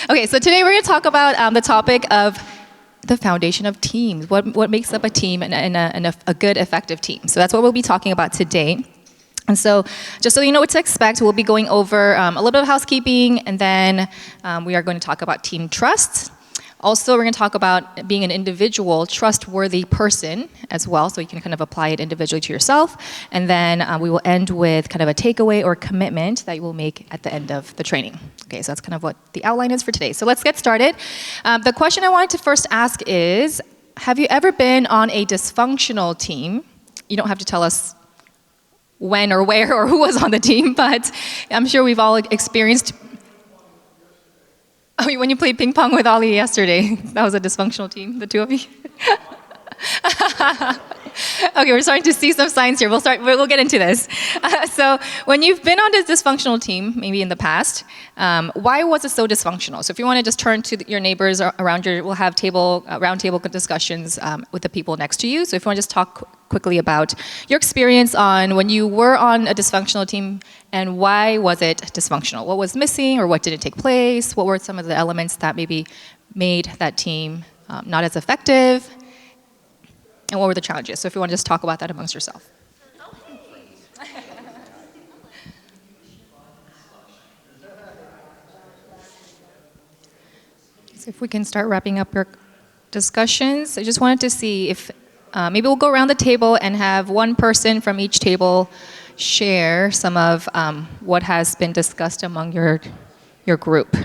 Okay, so today we're going to talk about the topic of the foundation of teams. What makes up a team and a good, effective team? So that's what we'll be talking about today. And so just so you know what to expect, we'll be going over a little bit of housekeeping, and then we are going to talk about team trust. Also, we're going to talk about being an individual, trustworthy person as well, so you can kind of apply it individually to yourself. And then we will end with kind of a takeaway or commitment that you will make at the end of the training. Okay, so that's kind of what the outline is for today. So let's get started. The question I wanted to first ask is, have you ever been on a dysfunctional team? You don't have to tell us when or where or who was on the team, but I'm sure we've all experienced. Oh, when you played ping pong with Ollie yesterday, that was a dysfunctional team, the two of you. Okay, we're starting to see some signs here. We'll get into this. So when you've been on this dysfunctional team, maybe in the past, why was it so dysfunctional? So if you want to just turn to your neighbors around we'll have round table discussions with the people next to you. So if you want to just talk quickly about your experience on when you were on a dysfunctional team and why was it dysfunctional? What was missing or what didn't take place? What were some of the elements that maybe made that team not as effective? And what were the challenges? So if you want to just talk about that amongst yourself. So if we can start wrapping up your discussions, I just wanted to see if maybe we'll go around the table and have one person from each table share some of what has been discussed among your group.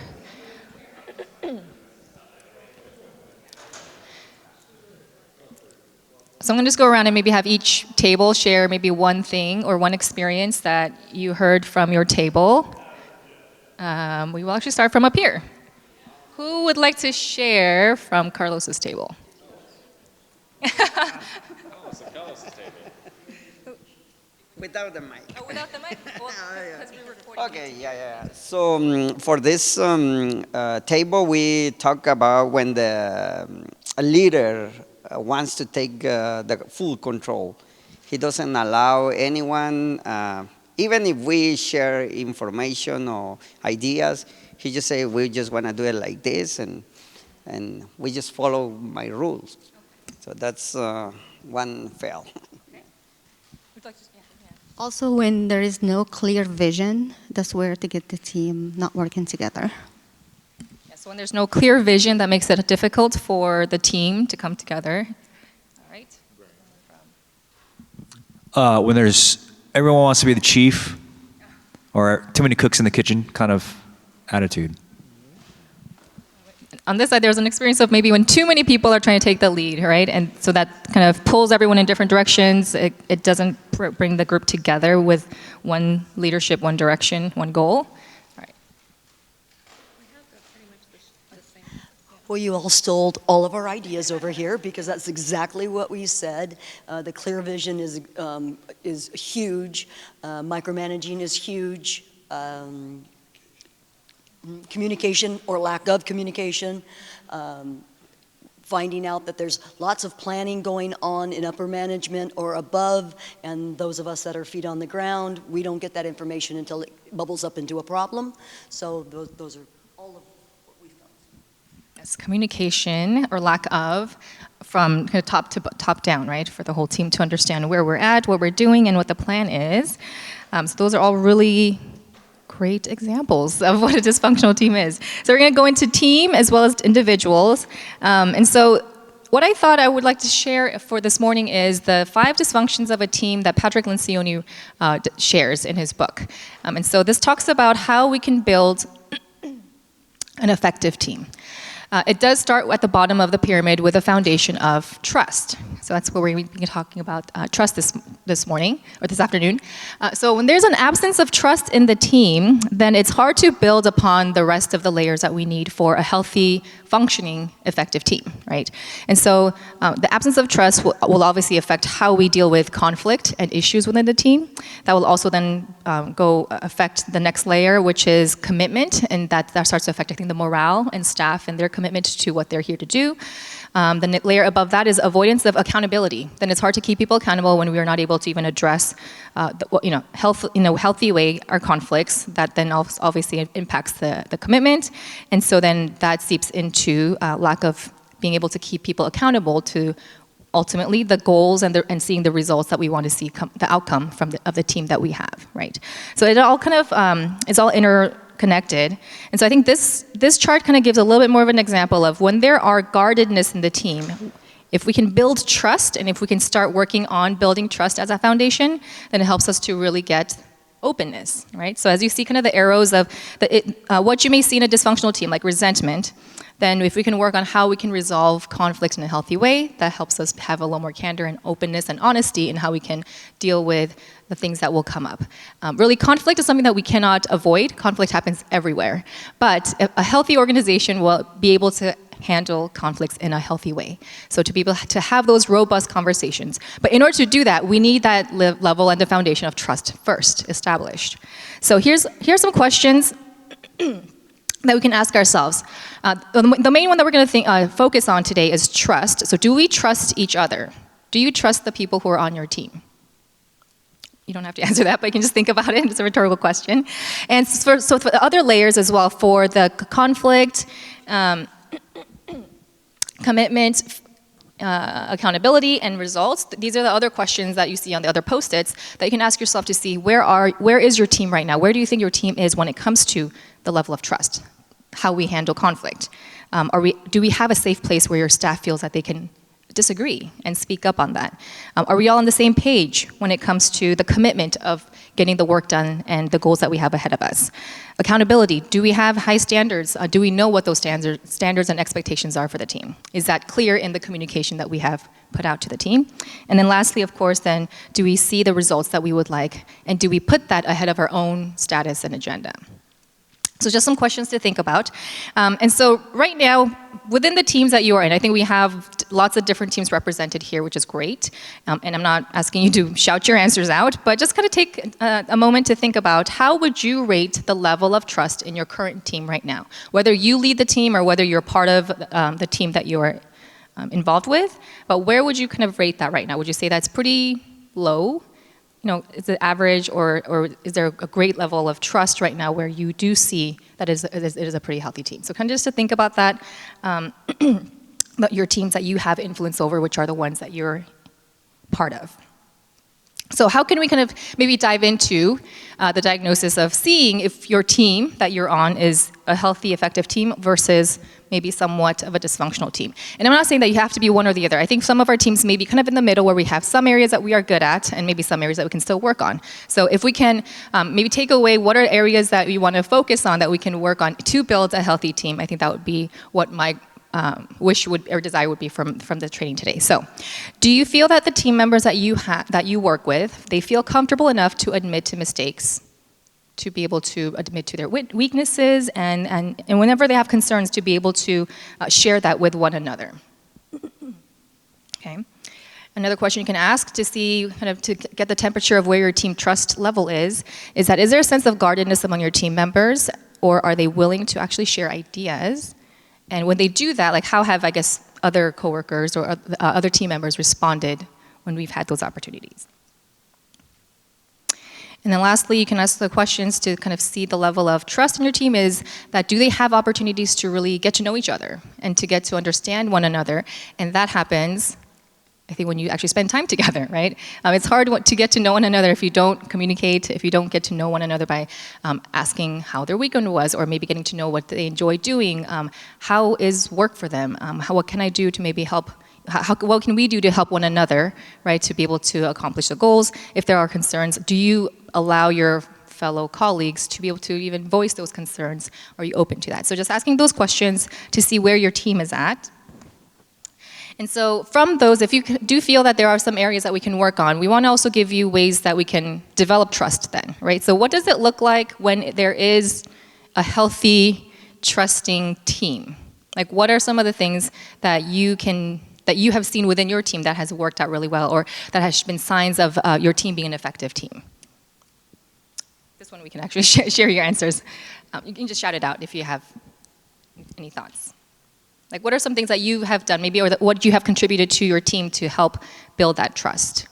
So I'm going to just go around and maybe have each table share maybe one thing or one experience that you heard from your table. We will actually start from up here. Who would like to share from Carlos's table? Without the mic. Oh, without the mic? Well, because we're recording. Okay, yeah. So for this table, we talk about when the a leader wants to take the full control. He doesn't allow anyone, even if we share information or ideas, he just say, we just want to do it like this, and we just follow my rules. So that's one fail. Also, when there is no clear vision, that's where to get the team not working together. So when there's no clear vision, that makes it difficult for the team to come together. All right. When everyone wants to be the chief, or too many cooks in the kitchen kind of attitude. On this side, there's an experience of maybe when too many people are trying to take the lead, right? And so that kind of pulls everyone in different directions. It doesn't bring the group together with one leadership, one direction, one goal. Well, you all stole all of our ideas over here because that's exactly what we said. The clear vision is huge. Micromanaging is huge. Communication or lack of communication. Finding out that there's lots of planning going on in upper management or above, and those of us that are feet on the ground, we don't get that information until it bubbles up into a problem. So those are all of what we found. Yes, communication or lack of from kind of top to top down, right? For the whole team to understand where we're at, what we're doing, and what the plan is. So those are all really great examples of what a dysfunctional team is. So we're going to go into team as well as individuals. And so what I thought I would like to share for this morning is the 5 dysfunctions of a team that Patrick Lencioni shares in his book. And so this talks about how we can build an effective team. It does start at the bottom of the pyramid with a foundation of trust. So that's where we're talking about trust this morning, or this afternoon. So when there's an absence of trust in the team, then it's hard to build upon the rest of the layers that we need for a healthy, functioning, effective team, right? And so the absence of trust will obviously affect how we deal with conflict and issues within the team. That will also then affect the next layer, which is commitment, and that starts to affect, I think, the morale and staff and their commitment to what they're here to do. The layer above that is avoidance of accountability. Then it's hard to keep people accountable when we are not able to even address, healthy way our conflicts. That then obviously impacts the commitment, and so then that seeps into lack of being able to keep people accountable to ultimately the goals and seeing the results that we want to see, the outcome of the team that we have, right? So it all kind of it's all interconnected, and so I think this chart kind of gives a little bit more of an example of when there are guardedness in the team. If we can build trust and if we can start working on building trust as a foundation, then it helps us to really get openness, right? So as you see kind of the arrows of what you may see in a dysfunctional team, like resentment, then if we can work on how we can resolve conflicts in a healthy way, that helps us have a little more candor and openness and honesty in how we can deal with the things that will come up. Really, conflict is something that we cannot avoid. Conflict happens everywhere. But a healthy organization will be able to handle conflicts in a healthy way. So to be able to have those robust conversations. But in order to do that, we need that level and the foundation of trust first established. So here's some questions that we can ask ourselves. The main one that we're going to focus on today is trust. So do we trust each other? Do you trust the people who are on your team? You don't have to answer that, but you can just think about it. It's a rhetorical question. And so for the other layers as well, for the conflict, commitment, accountability, and results, these are the other questions that you see on the other post-its that you can ask yourself to see where is your team right now? Where do you think your team is when it comes to the level of trust? How we handle conflict? Do we have a safe place where your staff feels that they can disagree and speak up on that? Are we all on the same page when it comes to the commitment of getting the work done and the goals that we have ahead of us? Accountability, do we have high standards? Do we know what those standards and expectations are for the team? Is that clear in the communication that we have put out to the team? And then lastly, of course, then, do we see the results that we would like? And do we put that ahead of our own status and agenda? So just some questions to think about. And so right now, within the teams that you are in, I think we have lots of different teams represented here, which is great. And I'm not asking you to shout your answers out, but just kind of take a moment to think about how would you rate the level of trust in your current team right now? Whether you lead the team or whether you're part of the team that you're involved with, but where would you kind of rate that right now? Would you say that's pretty low? Is it average, or is there a great level of trust right now where you do see that it is a pretty healthy team? So kind of just to think about that, about your teams that you have influence over, which are the ones that you're part of. So how can we kind of maybe dive into the diagnosis of seeing if your team that you're on is a healthy, effective team versus maybe somewhat of a dysfunctional team? And I'm not saying that you have to be one or the other. I think some of our teams may be kind of in the middle where we have some areas that we are good at and maybe some areas that we can still work on. So if we can maybe take away what are areas that we want to focus on that we can work on to build a healthy team, I think that would be what my wish would or desire would be from the training today. So, do you feel that the team members that you work with, they feel comfortable enough to admit to mistakes, to be able to admit to their weaknesses, and whenever they have concerns, to be able to share that with one another? Okay. Another question you can ask to see, kind of to get the temperature of where your team trust level is that is there a sense of guardedness among your team members, or are they willing to actually share ideas? And when they do that, like how have, I guess, other coworkers or other team members responded when we've had those opportunities? And then lastly, you can ask the questions to kind of see the level of trust in your team is that do they have opportunities to really get to know each other and to get to understand one another? And that happens, I think, when you actually spend time together, right? It's hard to get to know one another if you don't communicate, if you don't get to know one another by asking how their weekend was, or maybe getting to know what they enjoy doing. How is work for them? What can I do to maybe help? What can we do to help one another, right, to be able to accomplish the goals? If there are concerns, do you allow your fellow colleagues to be able to even voice those concerns? Are you open to that? So just asking those questions to see where your team is at. And so from those, if you do feel that there are some areas that we can work on, we want to also give you ways that we can develop trust then, right? So what does it look like when there is a healthy, trusting team? Like what are some of the things that you have seen within your team that has worked out really well, or that has been signs of your team being an effective team? This one we can actually share your answers. You can just shout it out if you have any thoughts. Like, what are some things that you have done, maybe, or that, what you have contributed to your team to help build that trust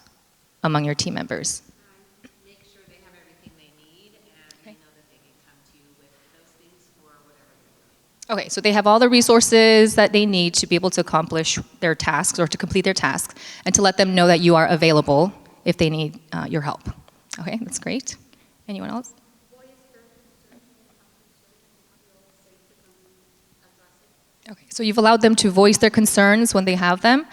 among your team members? Make sure they have everything they need, and they know that they can come to you with those things for whatever they're doing. Okay, so they have all the resources that they need to be able to accomplish their tasks or to complete their tasks, and to let them know that you are available if they need your help. Okay, that's great. Anyone else? Okay, so you've allowed them to voice their concerns when they have them.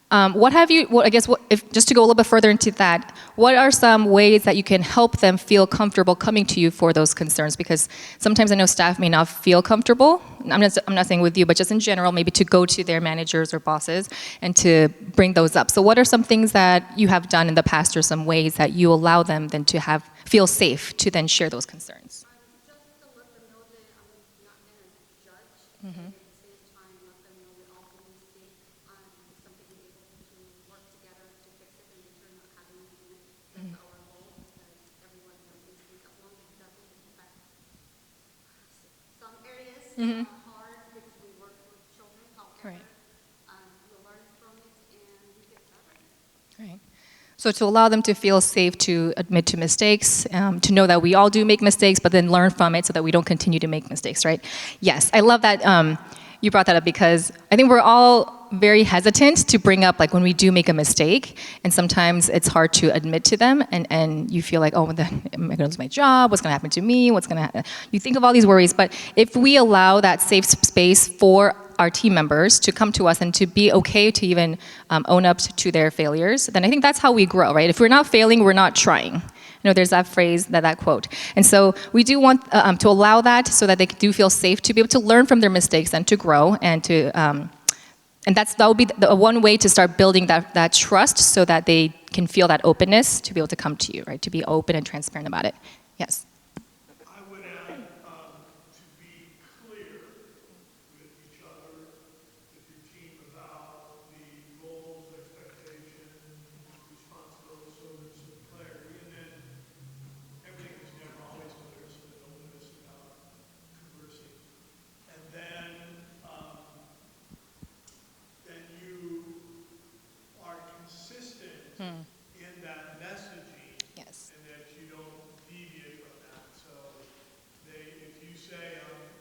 What have you, I guess, if, just to go a little bit further into that, what are some ways that you can help them feel comfortable coming to you for those concerns? Because sometimes I know staff may not feel comfortable. I'm not saying with you, but just in general, maybe to go to their managers or bosses and to bring those up. So what are some things that you have done in the past, or some ways that you allow them then to feel safe to then share those concerns? Just to let them know that I'm not going to judge. Mm-hmm. At the same time, let them know that all can mistake something and able to work together to fix it and return not having an agreement. That's our goal, because everyone does mistake. As long as it doesn't affect some areas hard because we work with children. However, Right. we learn from it and we get better. Right. So to allow them to feel safe to admit to mistakes, to know that we all do make mistakes, but then learn from it so that we don't continue to make mistakes, right? Yes, I love that you brought that up, because I think we're all very hesitant to bring up, like, when we do make a mistake, and sometimes it's hard to admit to them, and you feel like, oh, then am I going to lose my job? What's going to happen to me? What's going to happen? You think of all these worries, but if we allow that safe space for our team members to come to us and to be okay to even own up to their failures, then I think that's how we grow, right? If we're not failing, we're not trying. You know, there's that phrase, that quote. And so we do want to allow that so that they do feel safe to be able to learn from their mistakes and to grow, and to and that would be the one way to start building that trust, so that they can feel that openness to be able to come to you, right? To be open and transparent about it. Yes. I would add to be clear with each other, with your team, about the goals, expectations, responsibilities, so there's some clarity. And then everything is never always clear, so they don't miss about conversing. And then you are consistent in that messaging. Yes. And that you don't deviate from that. So if you say, I'm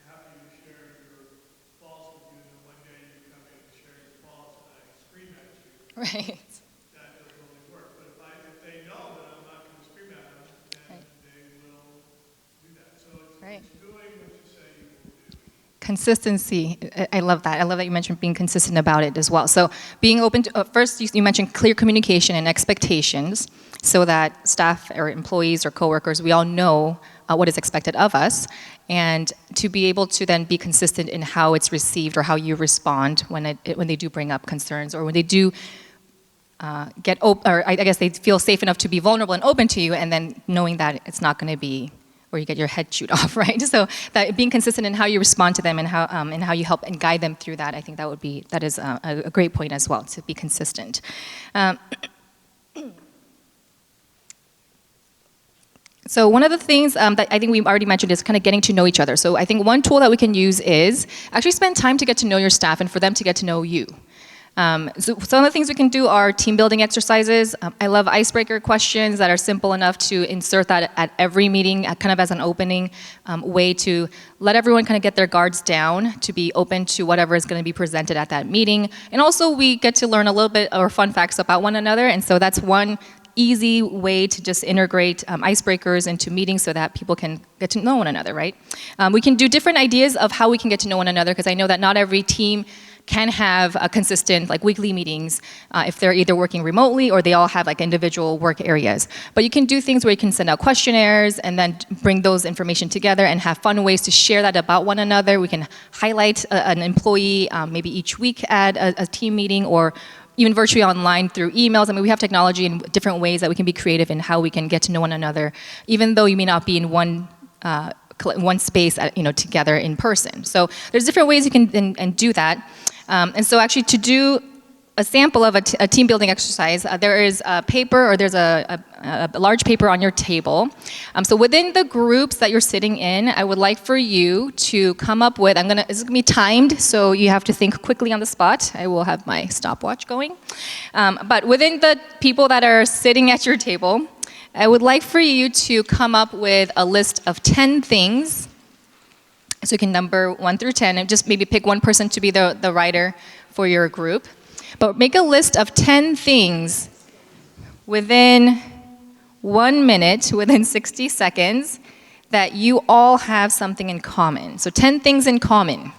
happy to share your faults with you, and then one day you come in and share your faults and I scream at you, Right. that doesn't really work. But if they know that I'm not going to scream at them, then Right. they will do that. So Right. it's doing what you say you will do. Consistency. I love that. I love that you mentioned being consistent about it as well. So being open to, first you mentioned clear communication and expectations, so that staff or employees or coworkers, we all know what is expected of us, and to be able to then be consistent in how it's received or how you respond when they do bring up concerns, or when they do or I guess they feel safe enough to be vulnerable and open to you, and then knowing that it's not going to be where you get your head chewed off, right? So that being consistent in how you respond to them, and how you help and guide them through that, I think that is a great point as well, to be consistent. So one of the things that I think we've already mentioned is kind of getting to know each other. So I think one tool that we can use is actually spend time to get to know your staff and for them to get to know you. So some of the things we can do are team building exercises. I love icebreaker questions that are simple enough to insert that at every meeting, kind of as an opening way to let everyone kind of get their guards down, to be open to whatever is going to be presented at that meeting. And also we get to learn a little bit or fun facts about one another, and so that's one easy way to just integrate icebreakers into meetings so that people can get to know one another, right? We can do different ideas of how we can get to know one another, because I know that not every team can have a consistent, like, weekly meetings if they're either working remotely or they all have like individual work areas. But you can do things where you can send out questionnaires and then bring those information together and have fun ways to share that about one another. We can highlight an employee maybe each week at a team meeting, or even virtually online through emails. I mean, we have technology in different ways that we can be creative in how we can get to know one another, even though you may not be in one space, together in person. So there's different ways you can and do that. And so actually to do a sample of a team building exercise. There is a paper, or there's a large paper on your table. So within the groups that you're sitting in, I would like for you to come up with, this is gonna be timed, so you have to think quickly on the spot. I will have my stopwatch going. But within the people that are sitting at your table, I would like for you to come up with a list of 10 things. So you can number 1 through 10, and just maybe pick one person to be the writer for your group. But make a list of 10 things within 1 minute, within 60 seconds, that you all have something in common. So 10 things in common.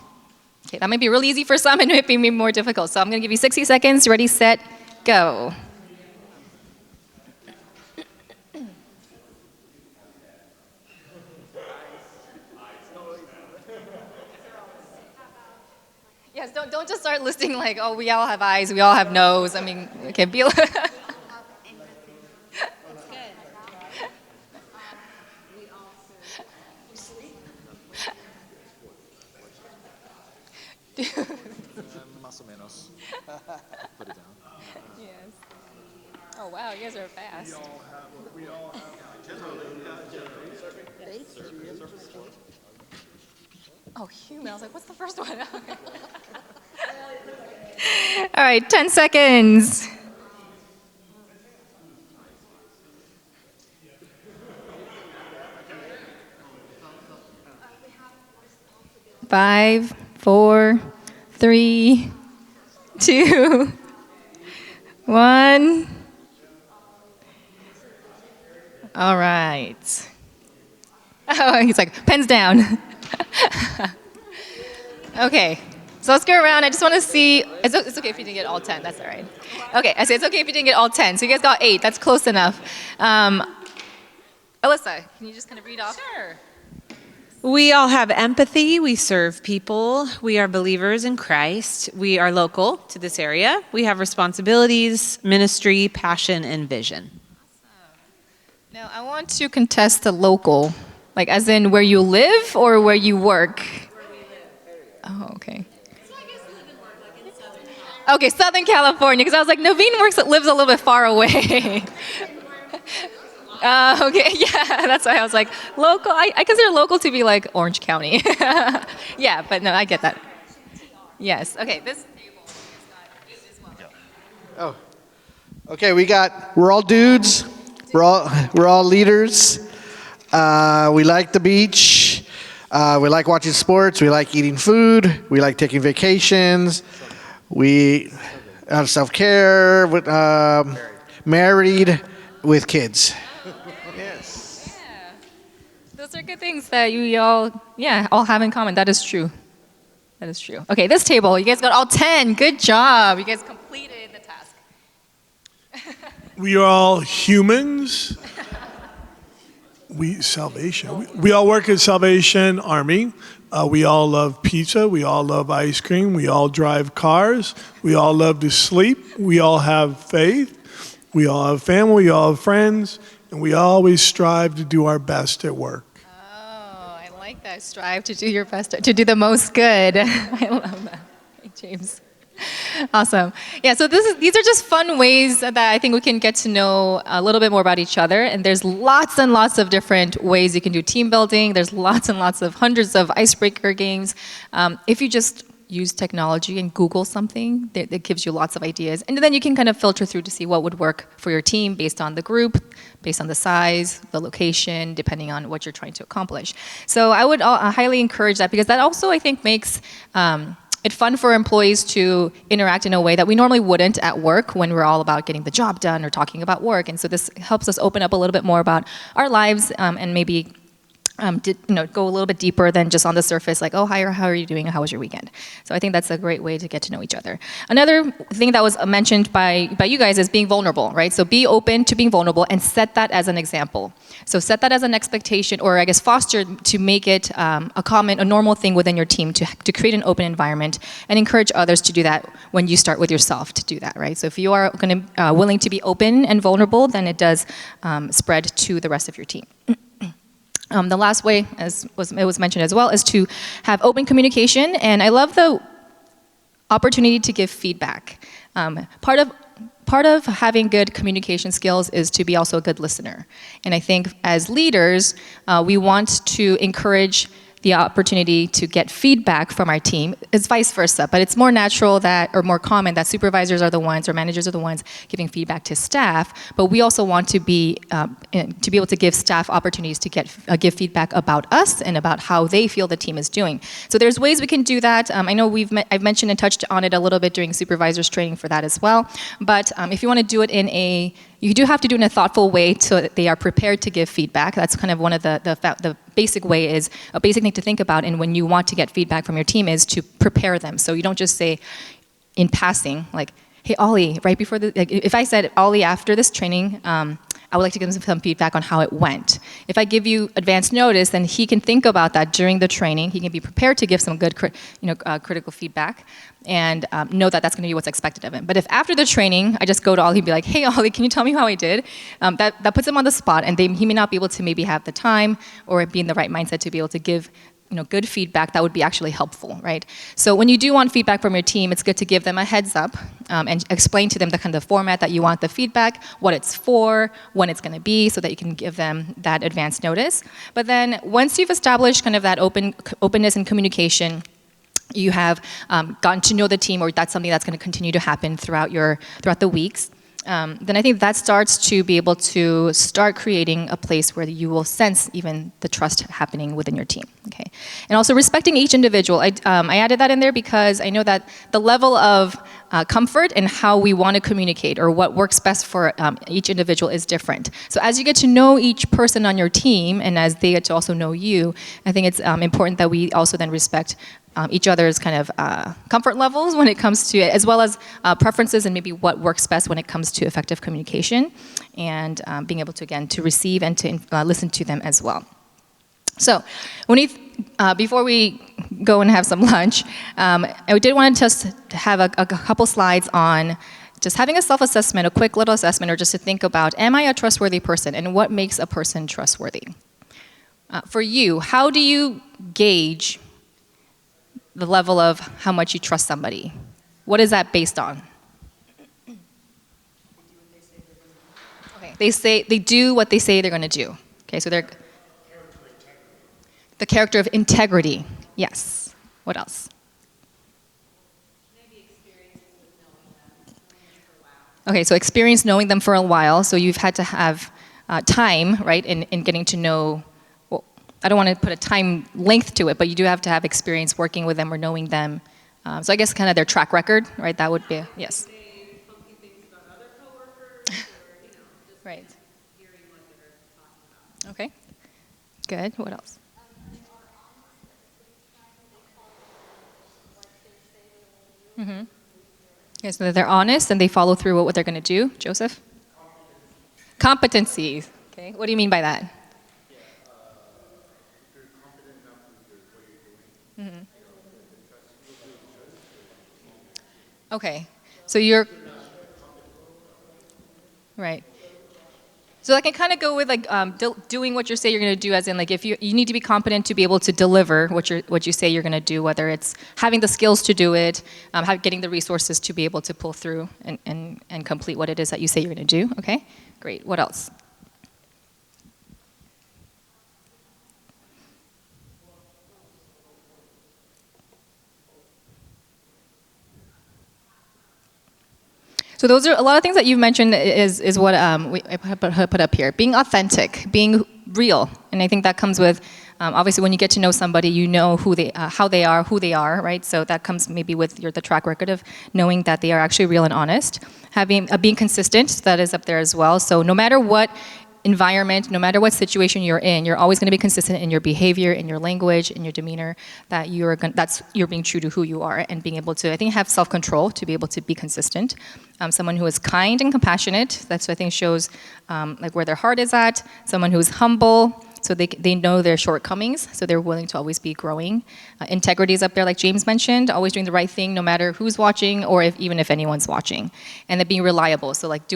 Okay, that might be really easy for some, and it might be more difficult. So I'm gonna give you 60 seconds, ready, set, go. Yes, don't just start listing like, oh, we all have eyes, we all have nose. I mean, okay, be Más o menos. Put it down. Yes. Oh wow, you guys are fast. Oh, human. I was like, what's the first one? All right, 10 seconds. Five, 4, 3, 2, 1. All right. Oh, he's like, pens down. Okay, so let's go around. I just want to see. It's okay if you didn't get all 10. That's all right. Okay, I say it's okay if you didn't get all 10. So you guys got 8. That's close enough. Alyssa, can you just kind of read off? Sure. We all have empathy. We serve people. We are believers in Christ. We are local to this area. We have responsibilities, ministry, passion, and vision. Now, I want to contest the local, like as in where you live or where you work? Where we live. Oh, okay. So I guess live and work like in Southern California. Okay, Southern California, because I was like, Naveen lives a little bit far away. Okay, yeah, that's why I was like, local. I consider local to be like Orange County. Yeah, but no, I get that. Yes, okay, this table has got 8 as well. Oh, okay. We're all dudes. We're all leaders. We like the beach. We like watching sports. We like eating food. We like taking vacations. We have self-care. Married with kids. Yes. Yeah, those are good things that you all have in common. That is true. That is true. Okay, this table, you guys got all 10. Good job. You guys completed the task. We are all humans. Salvation. We all work at Salvation Army. We all love pizza. We all love ice cream. We all drive cars. We all love to sleep. We all have faith. We all have family. We all have friends. And we always strive to do our best at work. Oh, I like that. Strive to do your best, to do the most good. I love that. Hey, James. Awesome. Yeah, so these are just fun ways that I think we can get to know a little bit more about each other. And there's lots and lots of different ways you can do team building. There's lots and lots of hundreds of icebreaker games. If you just use technology and Google something, that gives you lots of ideas. And then you can kind of filter through to see what would work for your team based on the group, based on the size, the location, depending on what you're trying to accomplish. So I would highly encourage that, because that also, I think, makes it's fun for employees to interact in a way that we normally wouldn't at work when we're all about getting the job done or talking about work. And so this helps us open up a little bit more about our lives and maybe go a little bit deeper than just on the surface, like, oh, hi, how are you doing? How was your weekend? So I think that's a great way to get to know each other. Another thing that was mentioned by you guys is being vulnerable, right? So be open to being vulnerable and set that as an example. So set that as an expectation, or I guess foster to make it a normal thing within your team to create an open environment and encourage others to do that when you start with yourself to do that, right? So if you are willing to be open and vulnerable, then it does spread to the rest of your team. The last way, as it was mentioned as well, is to have open communication. And I love the opportunity to give feedback. Part of having good communication skills is to be also a good listener. And I think as leaders, we want to encourage the opportunity to get feedback from our team. It's vice versa, but it's more natural that, or more common that supervisors are the ones or managers are the ones giving feedback to staff. But we also want to be able to give staff opportunities to give feedback about us and about how they feel the team is doing. So there's ways we can do that. I know I've mentioned and touched on it a little bit during supervisors training for that as well. But if you want to do it you do have to do it in a thoughtful way so that they are prepared to give feedback. That's kind of one of the basic way is a basic thing to think about. And when you want to get feedback from your team is to prepare them. So you don't just say in passing, like, hey, Ollie, right before if I said, Ollie, after this training, I would like to give him some feedback on how it went. If I give you advance notice, then he can think about that during the training. He can be prepared to give some good, critical feedback, and know that that's going to be what's expected of him. But if after the training, I just go to Ollie and be like, "Hey, Ollie, can you tell me how I did?" That puts him on the spot, and he may not be able to maybe have the time or be in the right mindset to be able to give good feedback that would be actually helpful, right? So when you do want feedback from your team, it's good to give them a heads up and explain to them the kind of format that you want the feedback, what it's for, when it's going to be, so that you can give them that advance notice. But then once you've established kind of that openness and communication, you have gotten to know the team, or that's something that's going to continue to happen throughout the weeks. Then I think that starts to be able to start creating a place where you will sense even the trust happening within your team. Okay, and also respecting each individual. I added that in there because I know that the level of comfort and how we want to communicate or what works best for each individual is different. So as you get to know each person on your team and as they get to also know you, I think it's important that we also then respect each other's kind of comfort levels when it comes to, as well as preferences and maybe what works best when it comes to effective communication and being able to, again, to receive and to listen to them as well. So before we go and have some lunch, I did want to just have a couple slides on just having a self-assessment, a quick little assessment, or just to think about, am I a trustworthy person and what makes a person trustworthy? For you, how do you gauge the level of how much you trust somebody? What is that based on? Okay, they do what they say they're going to do. Okay, so they're the character of integrity. Yes. What else? Maybe experience with knowing them for a while. Okay, so experience knowing them for a while. So you've had to have time, right, in getting to know. I don't want to put a time length to it, but you do have to have experience working with them or knowing them. So I guess kind of their track record, right? That would be yes. Right. Okay. Good. What else? Mm-hmm. Okay, so they're honest and they follow through with what they're going to do. Joseph? Competencies. Okay. What do you mean by that? Mm-hmm. Okay, so you're right. So I can kind of go with like doing what you say you're going to do, as in like if you need to be competent to be able to deliver what you say you're going to do, whether it's having the skills to do it, getting the resources to be able to pull through and complete what it is that you say you're going to do. Okay, great. What else? So those are a lot of things that you've mentioned is what I put up here. Being authentic, being real, and I think that comes with obviously when you get to know somebody, you know how they are, right? So that comes maybe with the track record of knowing that they are actually real and honest. Being consistent, that is up there as well. So no matter what environment, no matter what situation you're in, you're always going to be consistent in your behavior, in your language, in your demeanor. That you're being true to who you are and being able to, I think, have self-control to be able to be consistent. Someone who is kind and compassionate. That's what I think shows like where their heart is at. Someone who is humble. so they know their shortcomings, so they're willing to always be growing. Integrity is up there, like James mentioned, always doing the right thing no matter who's watching or even if anyone's watching. And then being reliable, so like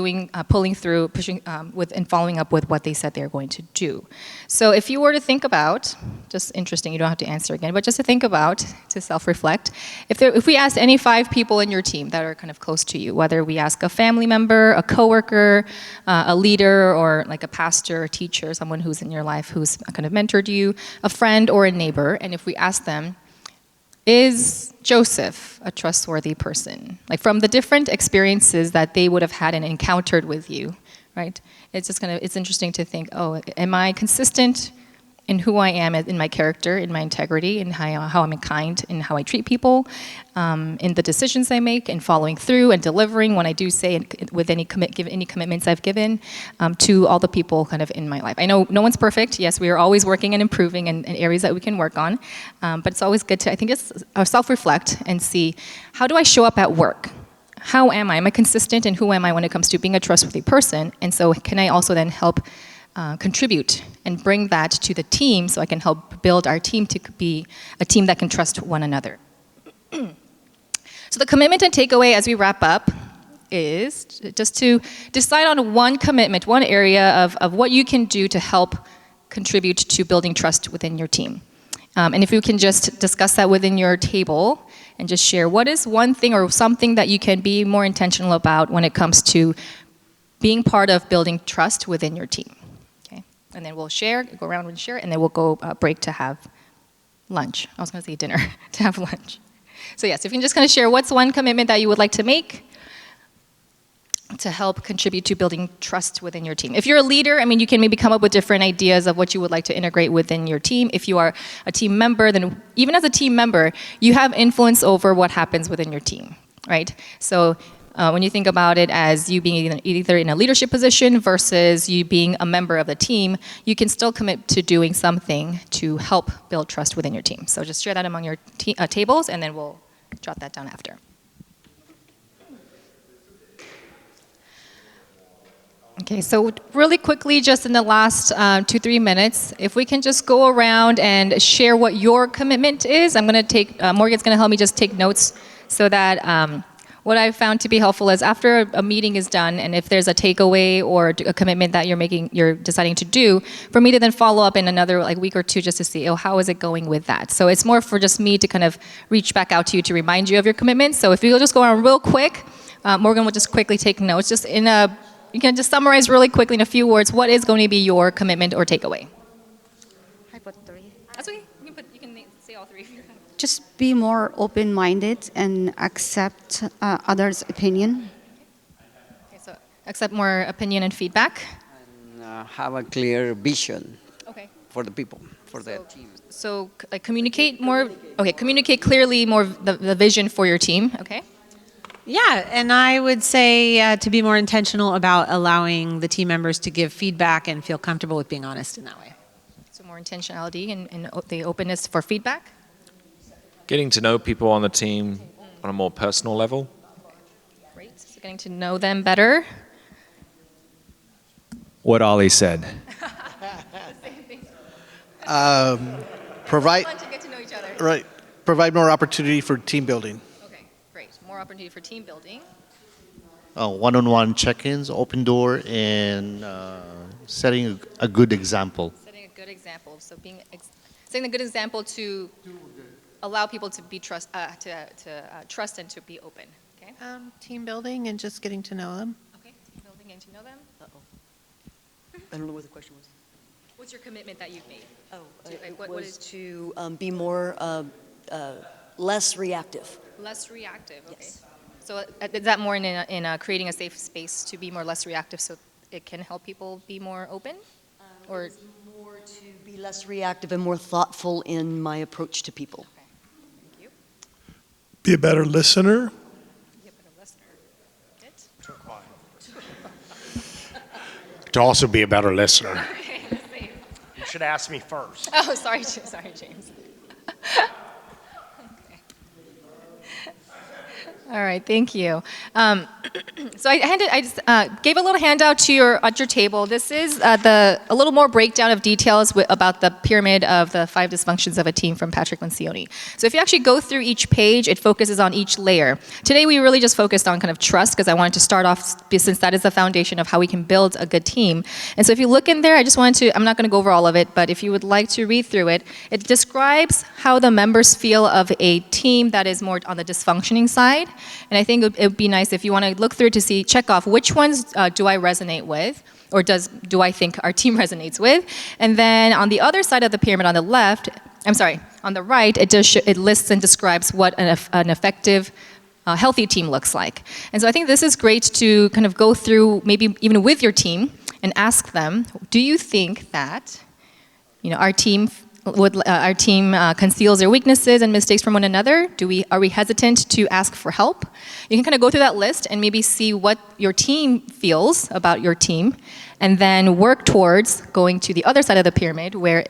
pulling through, pushing and following up with what they said they're going to do. So if you were to think about, just interesting, you don't have to answer again, but just to think about, to self-reflect, if we asked any 5 people in your team that are kind of close to you, whether we ask a family member, a coworker, a leader, or like a pastor, a teacher, someone who's in your life who's kind of mentored you, a friend or a neighbor, and if we ask them, is Joseph a trustworthy person? Like from the different experiences that they would have had and encountered with you, right? It's just it's interesting to think, oh, am I consistent in who I am, in my character, in my integrity, in how I'm kind, in how I treat people, in the decisions I make, and following through and delivering when I do say, and with any commitments I've given to all the people kind of in my life. I know no one's perfect. Yes, we are always working and improving in areas that we can work on, but it's always good to, I think it's self-reflect and see, how do I show up at work? How am I? Am I consistent in who am I when it comes to being a trustworthy person? And so can I also then help contribute and bring that to the team so I can help build our team to be a team that can trust one another. So the commitment and takeaway as we wrap up is just to decide on one commitment, one area of what you can do to help contribute to building trust within your team. And if you can just discuss that within your table and just share what is one thing or something that you can be more intentional about when it comes to being part of building trust within your team. And then we'll go around and share, and then we'll go break to have lunch. I was going to say dinner, to have lunch. So yes, if you can just kind of share what's one commitment that you would like to make to help contribute to building trust within your team. If you're a leader, I mean, you can maybe come up with different ideas of what you would like to integrate within your team. If you are a team member, then even as a team member, you have influence over what happens within your team, right? So when you think about it as you being either in a leadership position versus you being a member of the team, you can still commit to doing something to help build trust within your team. So just share that among your tables, and then we'll jot that down after. Okay, so really quickly, just in the last 2-3 minutes, if we can just go around and share what your commitment is. I'm going to Morgan's going to help me just take notes so that what I've found to be helpful is after a meeting is done, and if there's a takeaway or a commitment that you're deciding to do, for me to then follow up in another week or two just to see, how is it going with that? So it's more for just me to kind of reach back out to you to remind you of your commitments. So if you'll just go around real quick, Morgan will just quickly take notes. You can just summarize really quickly in a few words what is going to be your commitment or takeaway. I put 3. That's okay. You can say all 3. Just be more open-minded and accept others' opinion. Okay, so accept more opinion and feedback. And have a clear vision for the people, for the team. So communicate more. Okay, communicate clearly more the vision for your team. Okay. Yeah, and I would say to be more intentional about allowing the team members to give feedback and feel comfortable with being honest in that way. So more intentionality and the openness for feedback. Getting to know people on the team on a more personal level. Great. So getting to know them better. What Ollie said. Provide Fun to get to know each other. right. Provide more opportunity for team building. Okay, great. More opportunity for team building. One-on-one check-ins, open door, and setting a good example. Setting a good example. So setting a good example to allow people to be trust and to be open. Okay. Team building and just getting to know them. Okay. Team building and to know them. I don't know what the question was. What's your commitment that you've made? What was to be more, less reactive. Less reactive. Okay. Yes. So is that more in creating a safe space to be more less reactive, so it can help people be more open, or It's more to be less reactive and more thoughtful in my approach to people. Okay. Thank you. Be a better listener. Be a better listener. Good. To also be a better listener. Same. You should ask me first. Oh, sorry, James. Okay. All right, thank you. So I just gave a little handout to at your table. This is a little more breakdown of details about the pyramid of the 5 dysfunctions of a team from Patrick Lencioni. So if you actually go through each page, it focuses on each layer. Today we really just focused on kind of trust because I wanted to start off since that is the foundation of how we can build a good team. And so if you look in there, I'm not going to go over all of it, but if you would like to read through it, it describes how the members feel of a team that is more on the dysfunctioning side. And I think it would be nice if you want to look through to check off which ones do I resonate with, or do I think our team resonates with. And then on the other side of the pyramid on the on the right, it lists and describes what an effective, healthy team looks like. And so I think this is great to kind of go through, maybe even with your team, and ask them, do you think that our team conceals their weaknesses and mistakes from one another? Are we hesitant to ask for help? You can kind of go through that list and maybe see what your team feels about your team, and then work towards going to the other side of the pyramid where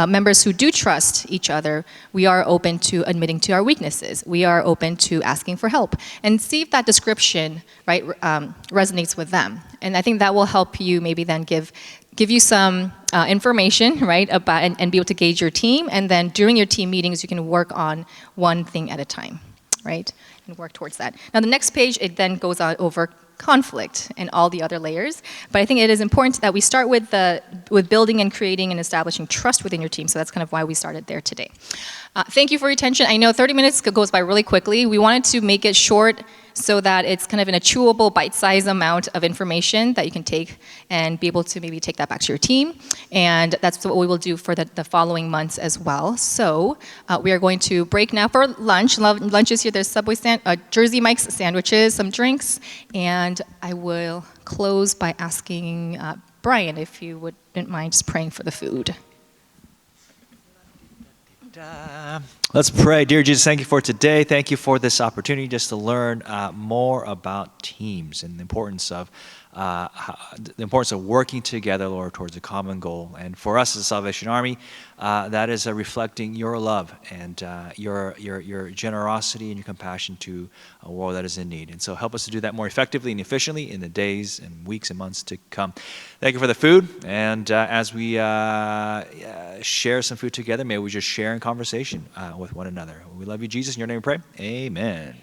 members who do trust each other, we are open to admitting to our weaknesses. We are open to asking for help, and see if that description resonates with them. And I think that will help you maybe then give you some information, right, about and be able to gauge your team. And then during your team meetings, you can work on one thing at a time, right, and work towards that. Now, the next page, it then goes on over conflict and all the other layers. But I think it is important that we start with building and creating and establishing trust within your team. So that's kind of why we started there today. Thank you for your attention. I know 30 minutes goes by really quickly. We wanted to make it short so that it's kind of in a chewable, bite-sized amount of information that you can take and be able to maybe take that back to your team. And that's what we will do for the following months as well. So we are going to break now for lunch. Lunch is here. There's Subway Jersey Mike's sandwiches, some drinks, and I will close by asking Brian if you wouldn't mind just praying for the food. Let's pray. Dear Jesus, thank you for today. Thank you for this opportunity just to learn more about teams and the importance of working together, Lord, towards a common goal. And for us as a Salvation Army, that is reflecting your love and your generosity and your compassion to a world that is in need. And so help us to do that more effectively and efficiently in the days and weeks and months to come. Thank you for the food. And as we share some food together, may we just share in conversation with one another. We love you, Jesus. In your name we pray. Amen.